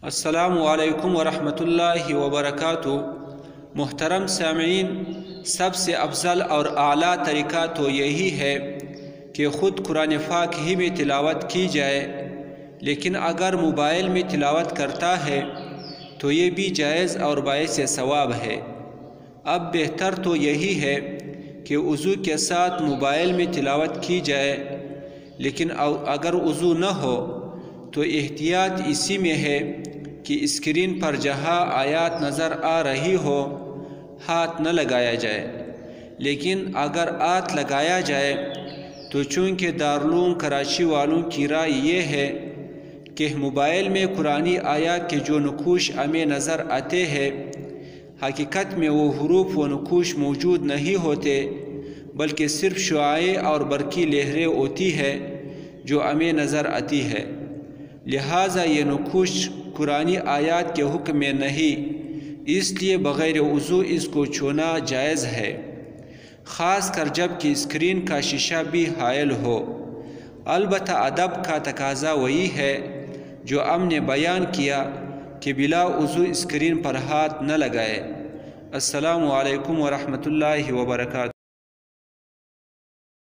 السلام علیکم ورحمۃ اللہ وبرکاتہ۔ محترم سامعین، سب سے افضل اور اعلیٰ طریقہ تو یہی ہے کہ خود قرآن پاک ہی میں تلاوت کی جائے، لیکن اگر موبائل میں تلاوت کرتا ہے تو یہ بھی جائز اور باعث ثواب ہے۔ اب بہتر تو یہی ہے کہ وضو کے ساتھ موبائل میں تلاوت کی جائے، لیکن اگر وضو نہ ہو تو احتیاط اسی میں ہے کہ اسکرین پر جہاں آیات نظر آ رہی ہو ہاتھ نہ لگایا جائے، لیکن اگر ہاتھ لگایا جائے تو چونکہ دارالعلوم کراچی والوں کی رائے یہ ہے کہ موبائل میں قرآنی آیات کے جو نقوش ہمیں نظر آتے ہیں حقیقت میں وہ حروف و نقوش موجود نہیں ہوتے، بلکہ صرف شعاعیں اور برقی لہریں ہوتی ہے جو ہمیں نظر آتی ہے، لہٰذا یہ نقوش قرآنی آیات کے حکم میں نہیں، اس لیے بغیر وضو اس کو چھونا جائز ہے، خاص کر جب کہ اسکرین کا شیشہ بھی حائل ہو۔ البتہ ادب کا تقاضا وہی ہے جو ہم نے بیان کیا کہ بلا وضو اسکرین پر ہاتھ نہ لگائے۔ السلام علیکم ورحمۃ اللہ وبرکاتہ۔